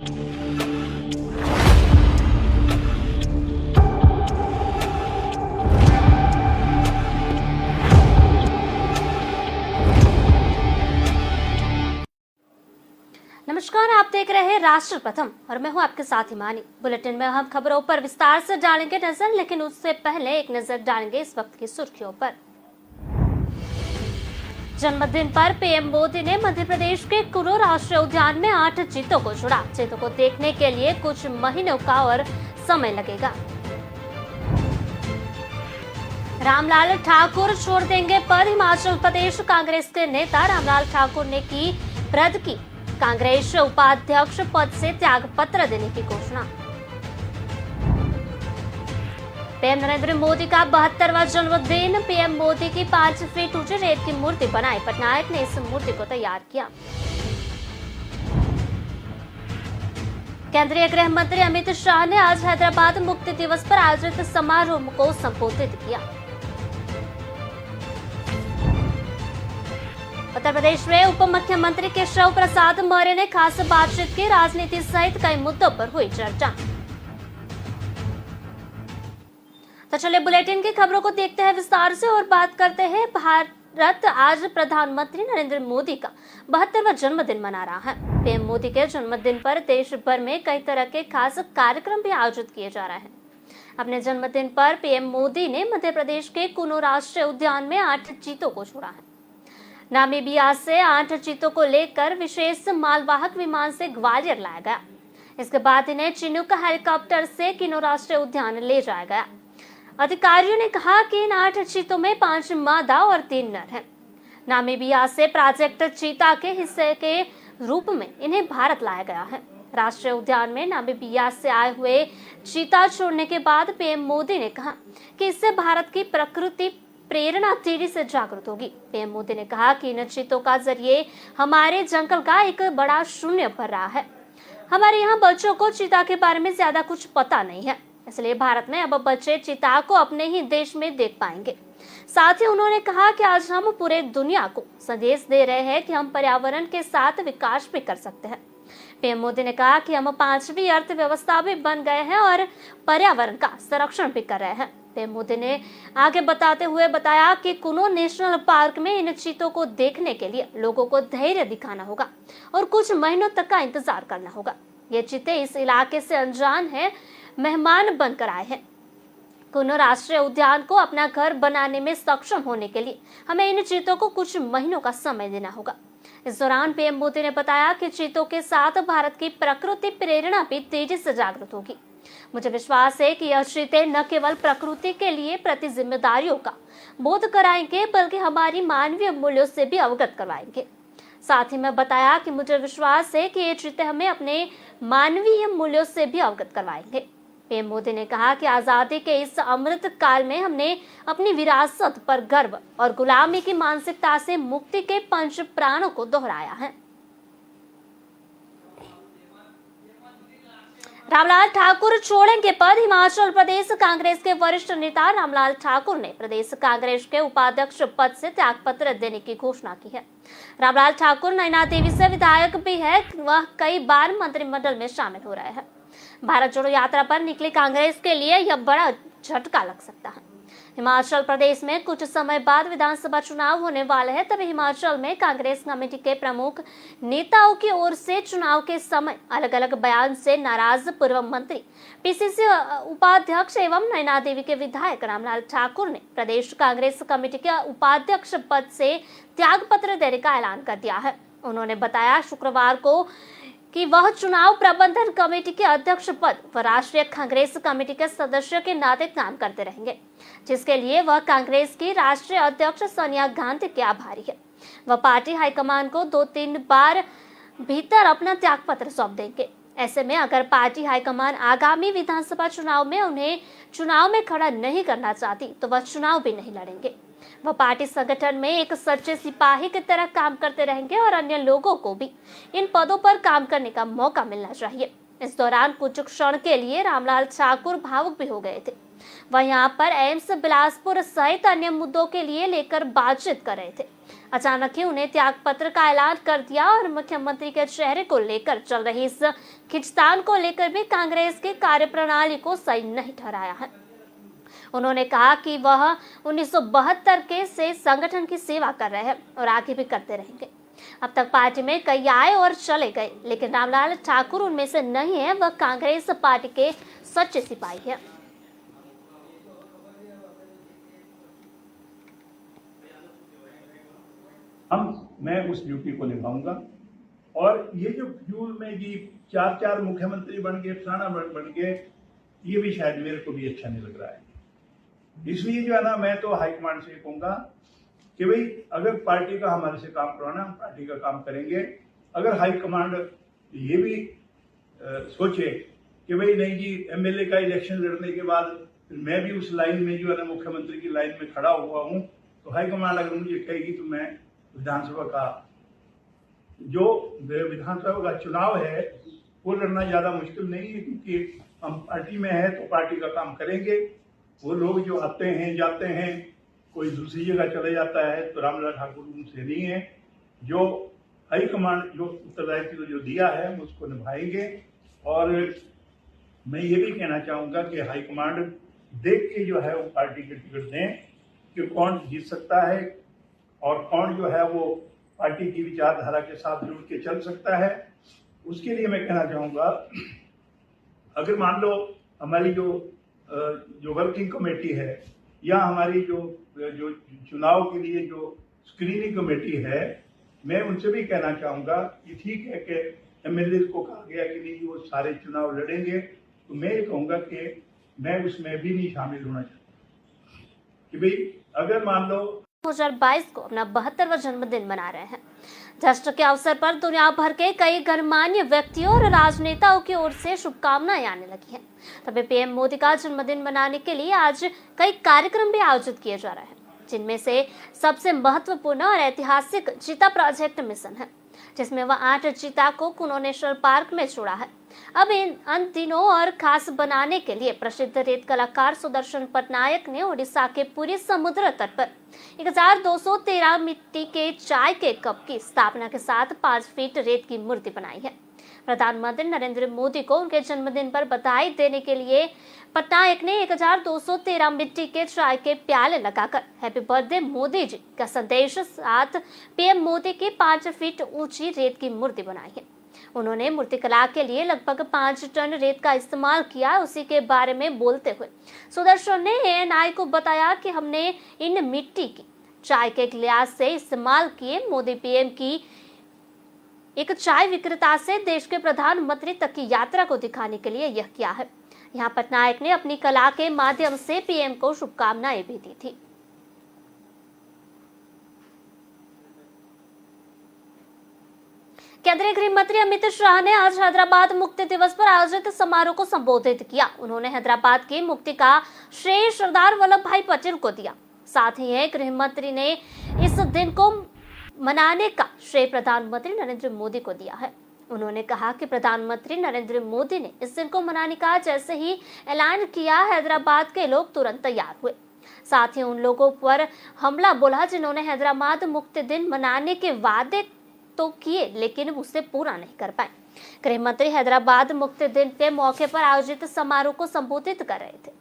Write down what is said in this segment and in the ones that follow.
नमस्कार, आप देख रहे हैं राष्ट्र प्रथम और मैं हूं आपके साथ हिमानी। बुलेटिन में हम खबरों पर विस्तार से डालेंगे नजर, लेकिन उससे पहले एक नजर डालेंगे इस वक्त की सुर्खियों पर। जन्मदिन पर पीएम मोदी ने मध्य प्रदेश के कुल्लू राष्ट्रीय उद्यान में 8 चीतों को छोड़ा। चीतों को देखने के लिए कुछ महीनों का और समय लगेगा। रामलाल ठाकुर छोड़ देंगे पद, हिमाचल प्रदेश कांग्रेस के नेता रामलाल ठाकुर ने की पद की कांग्रेस उपाध्यक्ष पद से त्याग पत्र देने की घोषणा। पीएम नरेंद्र मोदी का 72वां जन्मदिन, पीएम मोदी की 5 फीट ऊंची रेत की मूर्ति बनाई, पटनायक ने इस मूर्ति को तैयार किया। केंद्रीय गृह मंत्री अमित शाह ने आज हैदराबाद मुक्ति दिवस पर आयोजित समारोह को संबोधित किया। उत्तर प्रदेश में उप मुख्यमंत्री केशव प्रसाद मौर्य ने खास बातचीत की, राजनीति सहित कई मुद्दों पर हुई चर्चा। तो चलिए बुलेटिन की खबरों को देखते हैं विस्तार से और बात करते हैं। भारत आज प्रधानमंत्री नरेंद्र मोदी का 72वां जन्मदिन मना रहा है। पीएम मोदी के जन्मदिन पर देश भर में कई तरह के खास कार्यक्रम भी आयोजित किए जा रहे हैं। अपने जन्मदिन पर पीएम मोदी ने मध्य प्रदेश के कुल्लू राष्ट्रीय उद्यान में 8 चीतों को छोड़ा है। नामीबिया से 8 चीतों को लेकर विशेष मालवाहक विमान से ग्वालियर लाया गया। इसके बाद इन्हें चिनूक हेलीकॉप्टर से किन्नौर राष्ट्रीय उद्यान ले जाया गया। अधिकारियों ने कहा कि इन 8 चीतों में 5 मादा और 3 नर हैं। नामीबिया से प्रोजेक्ट चीता के हिस्से के रूप में इन्हें भारत लाया गया है। राष्ट्रीय उद्यान में नामीबिया से आए हुए चीता छोड़ने के बाद पीएम मोदी ने कहा कि इससे भारत की प्रकृति प्रेरणा तेजी से जागृत होगी। पीएम मोदी ने कहा कि इन चीतों का जरिए हमारे जंगल का एक बड़ा शून्य भर रहा है। हमारे यहाँ बच्चों को चीता के बारे में ज्यादा कुछ पता नहीं है, इसलिए भारत में अब बच्चे चीता को अपने ही देश में देख पाएंगे। साथ ही उन्होंने कहा कि आज हम पूरे दुनिया को संदेश दे रहे हैं कि हम पर्यावरण के साथ विकास भी कर सकते हैं। पीएम मोदी ने कहा कि हम 5वीं अर्थव्यवस्था भी बन गए हैं और पर्यावरण का संरक्षण भी कर रहे हैं। पीएम मोदी ने आगे बताते हुए बताया कि कुल्लू नेशनल पार्क में इन चीतों को देखने के लिए लोगों को धैर्य दिखाना होगा और कुछ महीनों तक का इंतजार करना होगा। ये चीते इस इलाके से अनजान हैं, मेहमान बनकर आए हैं। कुल्लू राष्ट्रीय उद्यान को अपना घर बनाने में सक्षम होने के लिए हमें इन चीतों को कुछ महीनों का समय देना होगा। इस दौरान पीएम मोदी ने बताया कि चीतों के साथ भारत की प्रकृति प्रेरणा भी तेजी से जागृत होगी। मुझे विश्वास है कि यह चीते न केवल प्रकृति के लिए प्रति जिम्मेदारियों का बोध कराएंगे, बल्कि हमारी मानवीय मूल्यों से भी अवगत करवाएंगे। साथ ही मैं बताया कि मुझे विश्वास है कि ये चीते हमें अपने मानवीय मूल्यों से भी अवगत करवाएंगे। पीएम मोदी ने कहा कि आजादी के इस अमृत काल में हमने अपनी विरासत पर गर्व और गुलामी की मानसिकता से मुक्ति के 5 प्राणों को दोहराया है। रामलाल ठाकुर छोड़ेंगे पद, हिमाचल प्रदेश कांग्रेस के वरिष्ठ नेता रामलाल ठाकुर ने प्रदेश कांग्रेस के उपाध्यक्ष पद से त्यागपत्र देने की घोषणा की है। रामलाल ठाकुर नैना देवी से विधायक भी है, वह कई बार मंत्रिमंडल में शामिल हो रहे हैं। भारत जोड़ो यात्रा पर निकली कांग्रेस के लिए यह बड़ा झटका लग सकता है। हिमाचल प्रदेश में कुछ समय बाद विधानसभा चुनाव होने वाले हैं, तभी हिमाचल में कांग्रेस कमेटी के प्रमुख नेताओं की ओर से चुनाव के समय अलग अलग बयान से नाराज पूर्व मंत्री, पीसीसी उपाध्यक्ष एवं नैना देवी के विधायक रामलाल ठाकुर ने प्रदेश कांग्रेस कमेटी के उपाध्यक्ष पद से त्यागपत्र देने का ऐलान कर दिया है। उन्होंने बताया शुक्रवार को कि वह चुनाव प्रबंधन कमेटी के अध्यक्ष पद व राष्ट्रीय कांग्रेस कमेटी के सदस्य के नाते काम करते रहेंगे, जिसके लिए वह कांग्रेस की राष्ट्रीय अध्यक्ष सोनिया गांधी के आभारी है। वह पार्टी हाईकमान को 2-3 बार भीतर अपना त्यागपत्र सौंप देंगे। ऐसे में अगर पार्टी हाईकमान आगामी विधानसभा चुनाव में उन्हें चुनाव में खड़ा नहीं करना चाहती तो वह चुनाव भी नहीं लड़ेंगे। वह पार्टी संगठन में एक सच्चे सिपाही की तरह काम करते रहेंगे और अन्य लोगों को भी इन पदों पर काम करने का मौका मिलना चाहिए। इस दौरान कुछ क्षण के लिए रामलाल ठाकुर भावुक भी हो गए थे। वह यहाँ पर एम्स बिलासपुर सहित अन्य मुद्दों के लिए लेकर बातचीत कर रहे थे। अचानक ही उन्हें त्याग पत्र का ऐलान कर दिया और मुख्यमंत्री के चेहरे को लेकर चल रही इस खिंचतान को लेकर भी कांग्रेस की कार्यप्रणाली को सही नहीं ठहराया है। उन्होंने कहा कि वह 1972 के से संगठन की सेवा कर रहे हैं और आगे भी करते रहेंगे। अब तक पार्टी में कई आए और चले गए, लेकिन रामलाल ठाकुर उनमें से नहीं है। वह कांग्रेस पार्टी के सच्चे सिपाही है। मैं उस ड्यूटी को निभाऊंगा। और ये जो फ्यूल में जी चार मुख्यमंत्री बन गए, फलाना बन गए, ये भी शायद मेरे को भी अच्छा नहीं लग रहा है। इसलिए जो है ना, मैं तो हाईकमांड से कहूंगा कि भाई अगर पार्टी का हमारे से काम करवाना, हम पार्टी का काम करेंगे। अगर हाईकमांड ये भी सोचे कि भाई नहीं जी, एमएलए का इलेक्शन लड़ने के बाद मैं भी उस लाइन में जो है ना, मुख्यमंत्री की लाइन में खड़ा हुआ हूँ, तो हाईकमांड अगर मुझे कहेगी तो मैं विधानसभा का चुनाव है वो लड़ना ज्यादा मुश्किल नहीं है, क्योंकि हम पार्टी में है तो पार्टी का काम करेंगे। वो लोग जो आते हैं जाते हैं, कोई दूसरी जगह चले जाता है, तो रामलाल ठाकुर उनसे नहीं है। जो हाईकमांड जो उत्तरदायित्व जो दिया है हम उसको निभाएंगे। और मैं ये भी कहना चाहूंगा कि हाईकमांड देख के जो है वो पार्टी के टिकट दें कि कौन जीत सकता है और कौन जो है वो पार्टी की विचारधारा के साथ जुड़ के चल सकता है। उसके लिए मैं कहना चाहूंगा, अगर मान लो हमारी जो वर्किंग कमेटी है या हमारी जो चुनाव के लिए जो स्क्रीनिंग कमेटी है, मैं उनसे भी कहना चाहूंगा कि ठीक है कि एमएलए को कहा गया कि नहीं वो सारे चुनाव लड़ेंगे, तो मैं ये कहूंगा कि मैं उसमें भी नहीं शामिल होना चाहता। कि भाई अगर मान लो 2022 को अपना 72वां जन्मदिन मना रहे हैं। जश्न के अवसर पर दुनिया भर के कई गणमान्य व्यक्तियों और राजनेताओं की ओर से शुभकामनाएं आने लगी हैं। तभी पीएम मोदी का जन्मदिन मनाने के लिए आज कई कार्यक्रम भी आयोजित किए जा रहे हैं, जिनमें से सबसे महत्वपूर्ण और ऐतिहासिक चीता प्रोजेक्ट मिशन है, जिसमें वह 8 चीता को कुनो नेशनल पार्क में छोड़ा है। अब इन दिनों और खास बनाने के लिए प्रसिद्ध रेत कलाकार सुदर्शन पटनायक ने ओडिशा के पूरी समुद्र तट पर 1213 मिट्टी के चाय के कप की स्थापना के साथ 5 फीट रेत की मूर्ति बनाई है। प्रधानमंत्री नरेंद्र मोदी को उनके जन्मदिन पर बधाई देने के लिए पटनायक ने 1213 मिट्टी के चाय के प्याले लगाकर हैप्पी बर्थडे मोदी जी का संदेश साथ पीएम मोदी की 5 फीट ऊंची रेत की मूर्ति बनाई है। उन्होंने मूर्तिकला के लिए लगभग 5 टन रेत का इस्तेमाल किया। उसी के बारे में बोलते हुए सुदर्शन ने एएनआई को बताया कि हमने इन मिट्टी की चाय के गिलास से इस्तेमाल किए। मोदी पीएम की एक चाय विक्रेता से देश के प्रधानमंत्री तक की यात्रा को दिखाने के लिए यह किया है। यहाँ पटनायक ने अपनी कला के माध्यम से पीएम को शुभकामनाएं भी दी थी। केंद्रीय गृह मंत्री अमित शाह ने आज हैदराबाद मुक्ति दिवस पर आयोजित समारोह को संबोधित किया। उन्होंने हैदराबाद की मुक्ति का श्रेय सरदार वल्लभ भाई पटेल को दिया। साथ ही गृह मंत्री ने इस दिन को मनाने का श्रेय प्रधानमंत्री नरेंद्र मोदी को दिया है। उन्होंने कहा कि प्रधानमंत्री नरेंद्र मोदी ने इस दिन को मनाने का जैसे ही ऐलान किया, हैदराबाद के लोग तुरंत तैयार हुए। साथ ही उन लोगों पर हमला बोला जिन्होंने हैदराबाद मुक्ति दिन मनाने के वादे तो किए लेकिन उसे पूरा नहीं कर पाए। गृह मंत्री हैदराबाद मुक्ति दिन के मौके पर आयोजित समारोह को संबोधित कर रहे थे।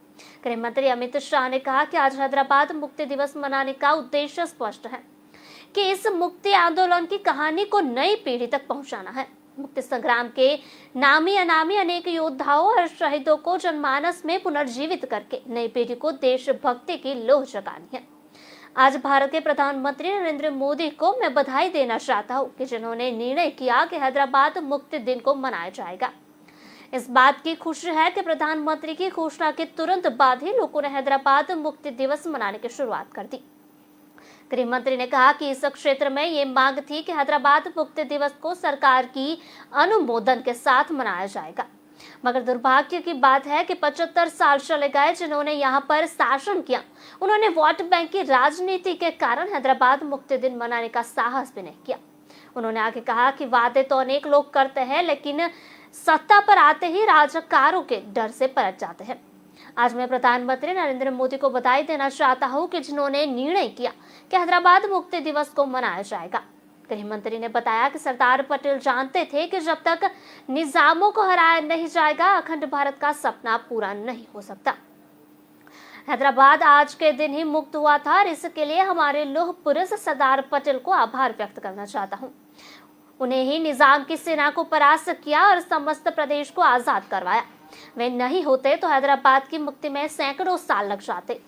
गृह मंत्री अमित शाह ने कहा कि आज हैदराबाद मुक्ति दिवस मनाने का उद्देश्य स्पष्ट है कि इस मुक्ति आंदोलन की कहानी को नई पीढ़ी तक पहुंचाना है। मुक्ति संग्राम के नामी अनामी अनेक योद्धाओं और शहीदों को जनमानस में पुनर्जीवित करके नई पीढ़ी को देशभक्ति की लोह जगानी है। आज भारत के प्रधानमंत्री नरेंद्र मोदी को मैं बधाई देना चाहता हूं कि जिन्होंने निर्णय किया कि हैदराबाद मुक्ति दिन को मनाया जाएगा। इस बात की खुशी है कि प्रधानमंत्री की घोषणा के तुरंत बाद ही लोगों ने हैदराबाद मुक्ति दिवस मनाने की शुरुआत कर दी। गृह मंत्री ने कहा कि इस क्षेत्र में ये मांग थी कि हैदराबाद मुक्ति दिवस को सरकार की अनुमोदन के साथ मनाया जाएगा, मगर दुर्भाग्य की बात है कि 75 साल चले गए जिन्होंने यहाँ पर शासन किया। उन्होंने वोट बैंक की राजनीति के कारण हैदराबाद मुक्ति दिन मनाने का साहस भी नहीं किया। उन्होंने आगे कहा कि वादे तो अनेक लोग करते हैं लेकिन सत्ता पर आते ही राजकारों के डर से पलट जाते हैं। आज मैं प्रधानमंत्री नरेंद्र मोदी को बधाई देना चाहता हूं कि जिन्होंने निर्णय किया कि हैदराबाद मुक्ति दिवस को मनाया जाएगा। गृह मंत्री ने बताया कि सरदार पटेल जानते थे कि जब तक निजामों को हराया नहीं जाएगा, अखंड भारत का सपना पूरा नहीं हो सकता। हैदराबाद आज के दिन ही मुक्त हुआ था और इसके लिए हमारे लौह पुरुष सरदार पटेल को आभार व्यक्त करना चाहता हूं। उन्हें ही निजाम की सेना को परास्त किया और समस्त प्रदेश को आजाद करवाया। वे नहीं होते तो हैदराबाद की मुक्ति में सैकड़ों साल लग जाते।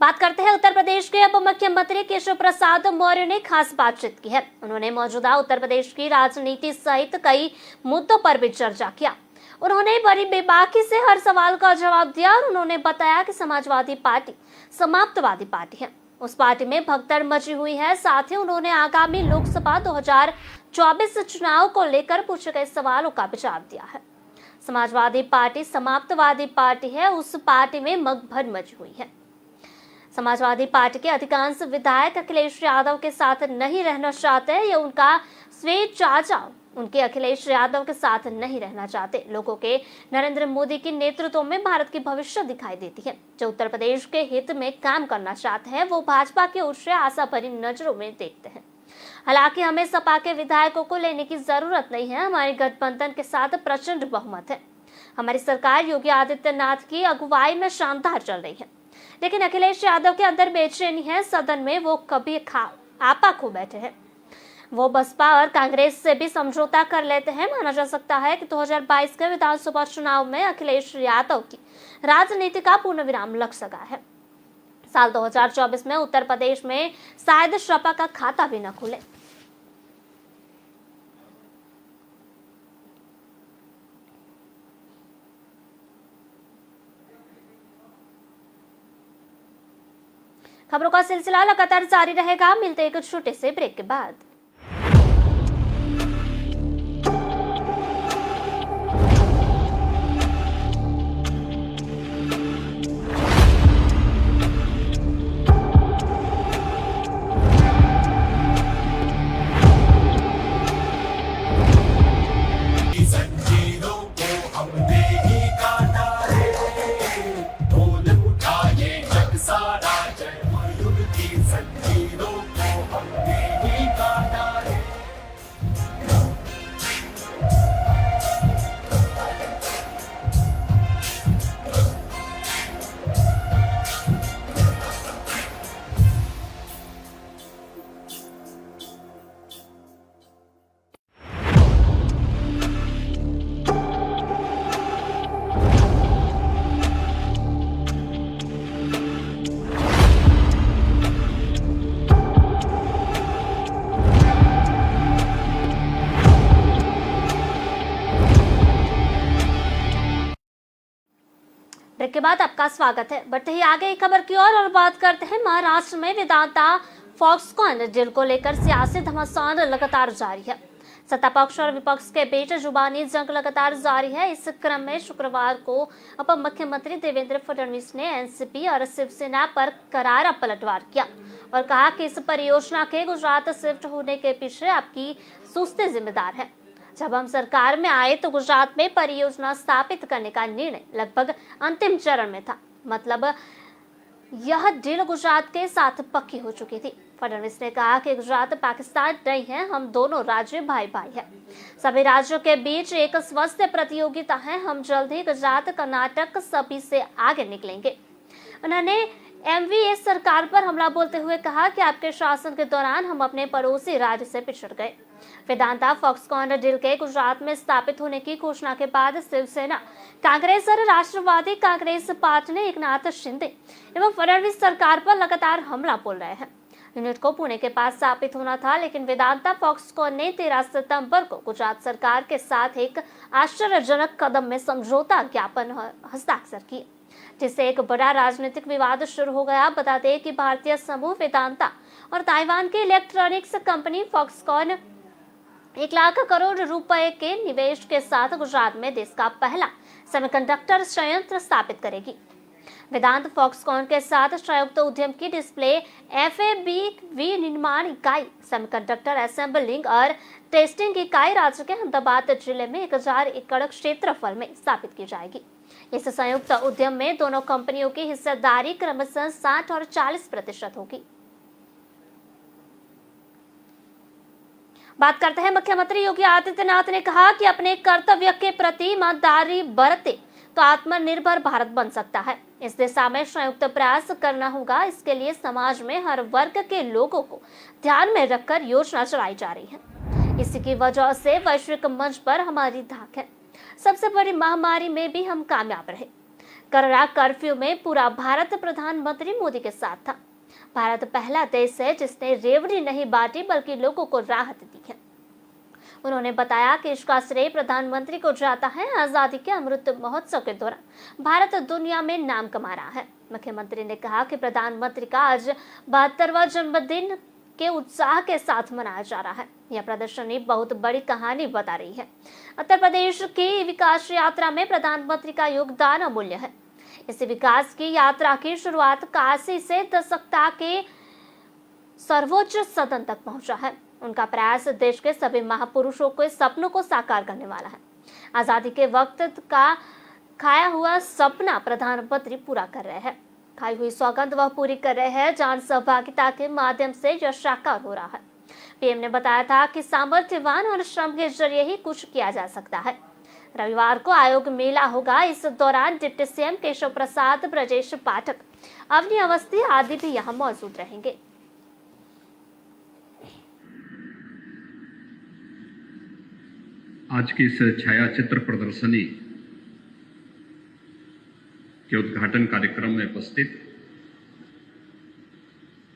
बात करते हैं उत्तर प्रदेश के उप मुख्यमंत्री केशव प्रसाद मौर्य ने खास बातचीत की है। उन्होंने मौजूदा उत्तर प्रदेश की राजनीति सहित कई मुद्दों पर भी चर्चा किया। उन्होंने बड़ी बेबाकी से हर सवाल का जवाब दिया और उन्होंने बताया कि समाजवादी पार्टी समाप्तवादी पार्टी है, उस पार्टी में भगदड़ मची हुई है। साथ ही उन्होंने आगामी लोकसभा 2024 चुनाव को लेकर पूछे गए सवालों का जवाब दिया है। समाजवादी पार्टी समाप्तवादी पार्टी है, उस पार्टी में भगदड़ मची हुई है। समाजवादी पार्टी के अधिकांश विधायक अखिलेश यादव के साथ नहीं रहना चाहते हैं। ये उनका स्वेच्छा उनके अखिलेश यादव के साथ नहीं रहना चाहते। लोगों के नरेंद्र मोदी के नेतृत्व में भारत की भविष्य दिखाई देती है। जो उत्तर प्रदेश के हित में काम करना चाहते हैं वो भाजपा की ओर से आशा भरी नजरों में देखते हैं। हालांकि हमें सपा के विधायकों को लेने की जरूरत नहीं है। हमारे गठबंधन के साथ प्रचंड बहुमत है। हमारी सरकार योगी आदित्यनाथ की अगुवाई में शानदार चल रही है, लेकिन अखिलेश यादव के अंदर बेचैनी है। सदन में वो कभी आपा खो बैठे हैं। वो बसपा और कांग्रेस से भी समझौता कर लेते हैं। माना जा सकता है कि 2022 के विधानसभा चुनाव में अखिलेश यादव की राजनीति का पूर्ण विराम लग सका है। साल 2024 में उत्तर प्रदेश में शायद सपा का खाता भी न खुले। खबरों का सिलसिला लगातार जारी रहेगा। मिलते एक छोटे से ब्रेक के बाद। के बाद आपका स्वागत है। बढ़ते ही आगे खबर की और बात करते हैं। महाराष्ट्र में वेदांता फॉक्सकॉन डील को लेकर सियासी घमासान लगातार जारी है। सत्ता पक्ष और विपक्ष के बीच जुबानी जंग लगातार जारी है। इस क्रम में शुक्रवार को उप मुख्यमंत्री देवेंद्र फडणवीस ने एनसीपी और शिवसेना पर करारा पलटवार किया और कहा कि इस परियोजना के गुजरात शिफ्ट होने के पीछे आपकी सुस्ती जिम्मेदार है। जब हम सरकार में आए तो गुजरात में परियोजना स्थापित करने का निर्णय लगभग अंतिम चरण में था। मतलब यह डील गुजरात के साथ पक्की हो चुकी थी। फडणवीस ने कहा कि गुजरात पाकिस्तान नहीं है, हम दोनों राज्य भाई भाई हैं। सभी राज्यों के बीच एक स्वस्थ प्रतियोगिता है। हम जल्द ही गुजरात कर्नाटक सभी से आगे निकलेंगे। उन्होंने एमवीएस सरकार पर हमला बोलते हुए कहा कि आपके शासन के दौरान हम अपने पड़ोसी राज्य से पिछड़ गए। वेदांता फॉक्सकॉन डील के गुजरात में स्थापित होने की घोषणा के बाद शिवसेना, कांग्रेस और राष्ट्रवादी कांग्रेस पार्टी ने एकनाथ शिंदे एवं फडणवीस सरकार पर लगातार हमला बोल रहे हैं। यूनिट को पुणे के पास स्थापित होना था, लेकिन वेदांता फॉक्सकॉन ने 13 सितंबर को गुजरात सरकार के साथ एक आश्चर्यजनक कदम में समझौता ज्ञापन हस्ताक्षर किए, जिससे एक बड़ा राजनीतिक विवाद शुरू हो गया। बता दें कि भारतीय समूह वेदांता और ताइवान की electronics company Foxconn 1 lakh crore रुपए के निवेश के साथ गुजरात में देश का पहला सेमीकंडक्टर संयंत्र स्थापित करेगी। वेदांत फॉक्सकॉन के साथ संयुक्त उद्यम की डिस्प्ले FABV निर्माण इकाई, सेमीकंडक्टर असेंबलिंग और टेस्टिंग इकाई राज्य के अहमदाबाद जिले में 1000 एकड़ क्षेत्रफल में स्थापित की जाएगी। इस संयुक्त उद्यम में दोनों कंपनियों की हिस्सेदारी क्रमशः 60 और 40% होगी। बात करते हैं मुख्यमंत्री योगी आदित्यनाथ ने कहा कि अपने कर्तव्य के प्रति ईमानदारी बरते तो आत्मनिर्भर भारत बन सकता है। इस दिशा में संयुक्त प्रयास करना होगा। इसके लिए समाज में हर वर्ग के लोगों को ध्यान में रखकर योजना चलाई जा रही है। इसी की वजह से वैश्विक मंच पर हमारी धाक है। सबसे बड़ी महामारी में भी हम कामयाब रहे। कोरोना कर्फ्यू में पूरा भारत प्रधानमंत्री मोदी के साथ था। भारत पहला देश है जिसने रेवड़ी नहीं बांटी बल्कि लोगों को राहत दी है। उन्होंने बताया कि इसका श्रेय प्रधानमंत्री को जाता है। आजादी के अमृत महोत्सव के दौरान भारत दुनिया में नाम कमा रहा है। मुख्यमंत्री ने कहा कि प्रधानमंत्री का आज 72वां जन्मदिन के उत्साह के साथ मनाया जा रहा है। यह प्रदर्शनी बहुत बड़ी कहानी बता रही है। उत्तर प्रदेश की विकास यात्रा में प्रधानमंत्री का योगदान अमूल्य है। इस विकास की यात्रा की शुरुआत काशी से दशकता के सर्वोच्च सदन तक पहुंचा है। उनका प्रयास देश के सभी महापुरुषों के सपनों को साकार करने वाला है। आजादी के वक्त का खाया हुआ सपना प्रधानमंत्री पूरा कर रहे हैं। खाई हुई सौगंध वह पूरी कर रहे हैं। जन सहभागिता के माध्यम से यह साकार हो रहा है। पीएम ने बताया था कि सामर्थ्यवान और श्रम के जरिए ही कुछ किया जा सकता है। रविवार को आयोग मेला होगा। इस दौरान डिप्टी सीएम केशव प्रसाद, ब्रजेश पाठक, अवनी अवस्थी आदि भी यहाँ मौजूद रहेंगे। आज की इस छायाचित्र प्रदर्शनी के उद्घाटन कार्यक्रम में उपस्थित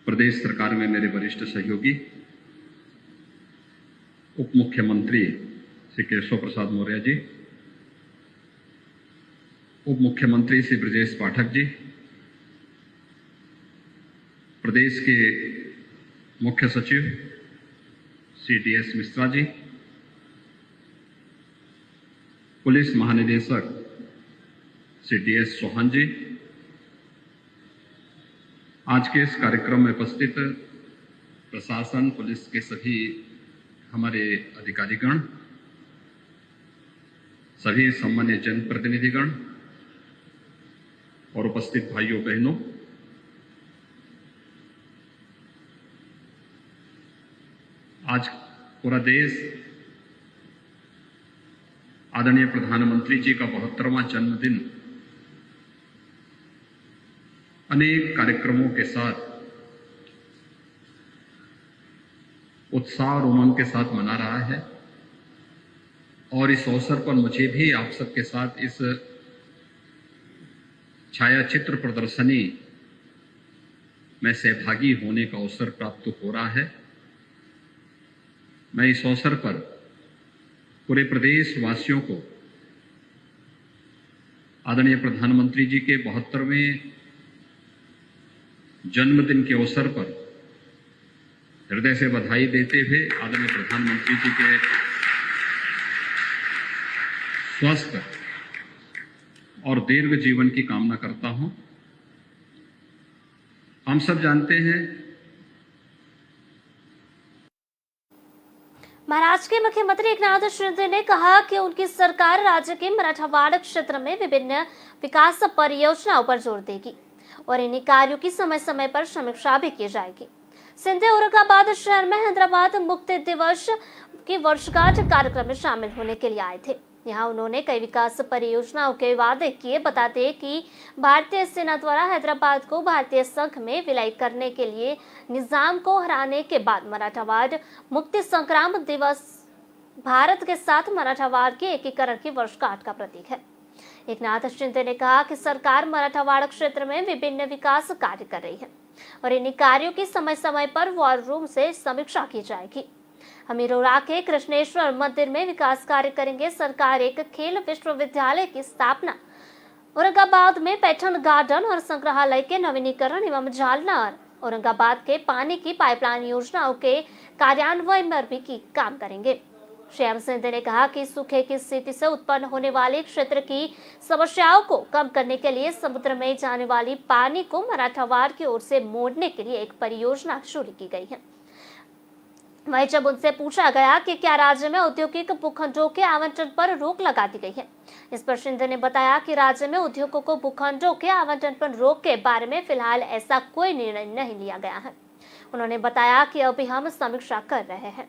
प्रदेश सरकार में मेरे वरिष्ठ सहयोगी उप मुख्यमंत्री श्री केशव प्रसाद मौर्य जी, उप मुख्यमंत्री श्री ब्रजेश पाठक जी, प्रदेश के मुख्य सचिव श्री DS मिश्रा जी, पुलिस महानिदेशक श्री DS चौहान जी, आज के इस कार्यक्रम में उपस्थित प्रशासन, पुलिस के सभी हमारे अधिकारीगण, सभी सम्मान्य जनप्रतिनिधिगण और उपस्थित भाइयों बहनों, आज पूरा देश आदरणीय प्रधानमंत्री जी का 72वां जन्मदिन अनेक कार्यक्रमों के साथ उत्साह और उमंग के साथ मना रहा है। और इस अवसर पर मुझे भी आप सबके साथ इस छायाचित्र प्रदर्शनी में सहभागी होने का अवसर प्राप्त हो रहा है। मैं इस अवसर पर पूरे प्रदेश वासियों को आदरणीय प्रधानमंत्री जी के 72वें जन्मदिन के अवसर पर हृदय से बधाई देते हुए आदरणीय प्रधानमंत्री जी के स्वस्थ और दीर्घ जीवन की कामना करता हूं। हम सब जानते हैं महाराष्ट्र के मुख्यमंत्री एकनाथ शिंदे ने कहा कि उनकी सरकार राज्य के मराठवाड़ा क्षेत्र में विभिन्न विकास परियोजनाओं पर जोर देगी और इन कार्यों की समय समय पर समीक्षा भी की जाएगी। शिंदे औरंगाबाद शहर में हैदराबाद मुक्ति दिवस की वर्षगांठ कार्यक्रम में शामिल होने के लिए आए थे। यहाँ उन्होंने कई विकास परियोजनाओं के वादे किए। बताते कि भारतीय सेना द्वारा हैदराबाद को भारतीय संघ में विलय करने के लिए निजाम को हराने के बाद मराठवाड़ मुक्ति संग्राम दिवस भारत के साथ मराठवाड़ के एकीकरण की वर्षगांठ का प्रतीक है। एकनाथ शिंदे ने कहा कि सरकार मराठवाड़ा क्षेत्र में विभिन्न विकास कार्य कर रही है और इन कार्यों की समय समय पर वॉर रूम से समीक्षा की जाएगी। हम इरोड़ा के कृष्णेश्वर मंदिर में विकास कार्य करेंगे। सरकार एक खेल विश्वविद्यालय की स्थापना, औरंगाबाद में पैठन गार्डन और संग्रहालय के नवीनीकरण एवं जालना और औरंगाबाद के पानी की पाइपलाइन योजनाओं के कार्यान्वयन पर भी काम करेंगे। श्याम सिंह ने कहा कि सूखे की स्थिति से उत्पन्न होने वाले क्षेत्र की समस्याओं को कम करने के लिए समुद्र में जाने वाली पानी को मराठवाड़ की ओर से मोड़ने के लिए एक परियोजना शुरू की गई है। वहीं जब उनसे पूछा गया कि क्या राज्य में औद्योगिक भूखंडों के आवंटन पर रोक लगा दी गई है, इस पर शिंदे ने बताया कि राज्य में उद्योगों को भूखंडों के आवंटन पर रोक के बारे में फिलहाल ऐसा कोई निर्णय नहीं लिया गया है। उन्होंने बताया कि अभी हम समीक्षा कर रहे हैं।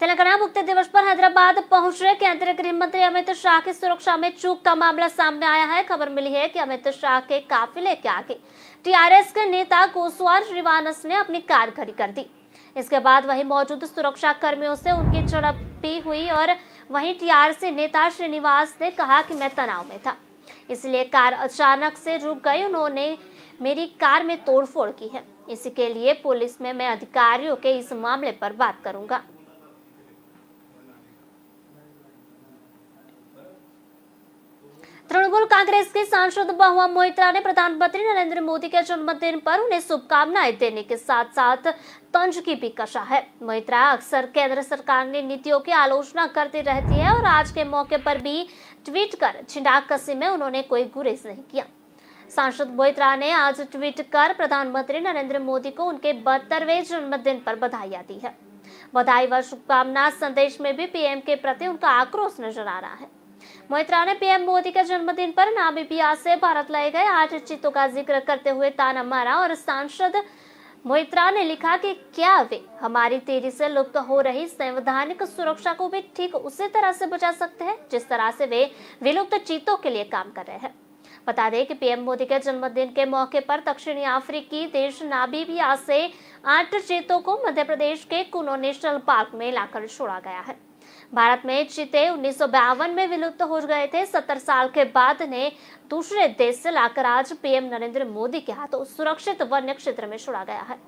तेलंगाना मुक्ति दिवस पर हैदराबाद पहुंचे केंद्रीय गृह मंत्री अमित शाह की सुरक्षा में चूक का मामला सामने आया है। खबर मिली है कि अमित शाह के काफिले के आगे टीआरएस के नेता गोस्वाल श्रीवानस ने अपनी कार खड़ी कर दी। इसके बाद वहीं मौजूद सुरक्षा कर्मियों से उनकी झड़प हुई और वहीं टीआरएस नेता श्रीनिवास ने कहा कि मैं तनाव में था, इसलिए कार अचानक से रुक गई। उन्होंने मेरी कार में तोड़फोड़ की है, इसी के लिए पुलिस में मैं अधिकारियों के इस मामले पर बात करूंगा। तृणमूल कांग्रेस के सांसद महुआ मोइत्रा ने प्रधानमंत्री नरेंद्र मोदी के जन्मदिन पर उन्हें शुभकामनाएं देने के साथ साथ तंज की भी कसा है। मोइत्रा अक्सर केंद्र सरकार की नीतियों की आलोचना करती रहती है और आज के मौके पर भी ट्वीट कर छिड़ाक कसी में उन्होंने कोई गुरेज नहीं किया। सांसद मोइत्रा ने आज ट्वीट कर प्रधानमंत्री नरेंद्र मोदी को उनके 72वें जन्मदिन पर बधाइयां दी है। बधाई व शुभकामना संदेश में भी पीएम के प्रति उनका आक्रोश नजर आ रहा है। मोइत्रा ने पीएम मोदी के जन्मदिन पर नामीबिया से भारत लाए गए 8 चीतों का जिक्र करते हुए ताना मारा और सांसद मोइत्रा ने लिखा कि क्या वे हमारी तेजी से लुप्त हो रही संवैधानिक सुरक्षा को भी ठीक उसी तरह से बचा सकते हैं जिस तरह से वे विलुप्त चीतों के लिए काम कर रहे हैं। बता दें कि पीएम मोदी के जन्मदिन के मौके पर दक्षिणी अफ्रीकी देश नामीबिया से 8 चीतों को मध्य प्रदेश के कुनो नेशनल पार्क में लाकर छोड़ा गया है। भारत में चीते 1952 में विलुप्त हो गए थे। 70 साल के बाद ने दूसरे देश से लाकर आज पीएम नरेंद्र मोदी के हाथों सुरक्षित वन्य क्षेत्र में छोड़ा गया है।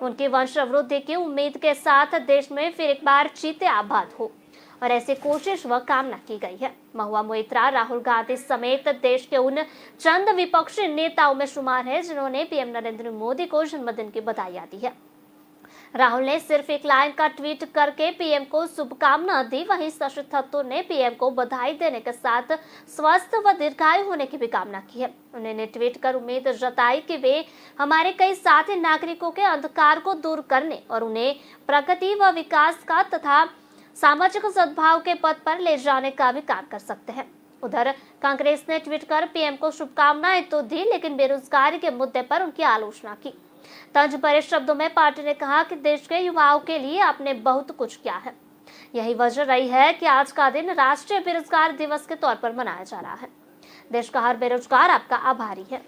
उनकी वंशवृद्धि की उम्मीद के साथ देश में फिर एक बार चीते आबाद हो और ऐसी कोशिश व कामना की गई है। महुआ मोइत्रा राहुल गांधी समेत देश के उन चंद विपक्षी नेताओं में शुमार है जिन्होंने पीएम नरेंद्र मोदी को जन्मदिन की बधाई दी है। राहुल ने सिर्फ एक लाइन का ट्वीट करके पीएम को शुभकामना दी। वहीं शशि थरूर ने पीएम को बधाई देने के साथ स्वस्थ व दीर्घायु होने की भी कामना की है। उन्होंने ट्वीट कर उम्मीद जताई कि वे हमारे कई साथी नागरिकों के अंधकार को दूर करने और उन्हें प्रगति व विकास का तथा सामाजिक सद्भाव के पथ पर ले जाने का भी काम कर सकते हैं। उधर कांग्रेस ने ट्वीट कर पीएम को शुभकामनाएं तो दी, लेकिन बेरोजगारी के मुद्दे पर उनकी आलोचना की। तंज भरे शब्दों में पार्टी ने कहा कि देश के युवाओं के लिए आपने बहुत कुछ किया है। यही वजह रही है कि आज का दिन राष्ट्रीय बेरोजगार दिवस के तौर पर मनाया जा रहा है। देश का हर बेरोजगार आपका आभारी है।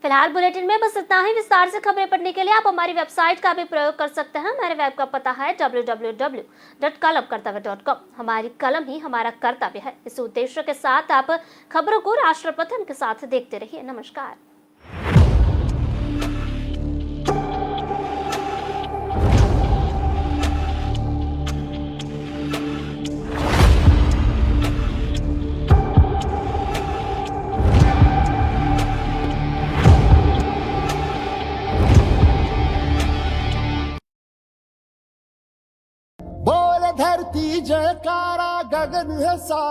फिलहाल बुलेटिन में बस इतना ही। विस्तार से खबरें पढ़ने के लिए आप हमारी वेबसाइट का भी प्रयोग कर सकते हैं। हमारे वेब का पता है www.kalamkartavya.com। हमारी कलम ही हमारा कर्तव्य है। इस उद्देश्य के साथ आप खबरों को राष्ट्रपथन के साथ देखते रहिए। नमस्कार। बोल धरती जयकारा गगन है सा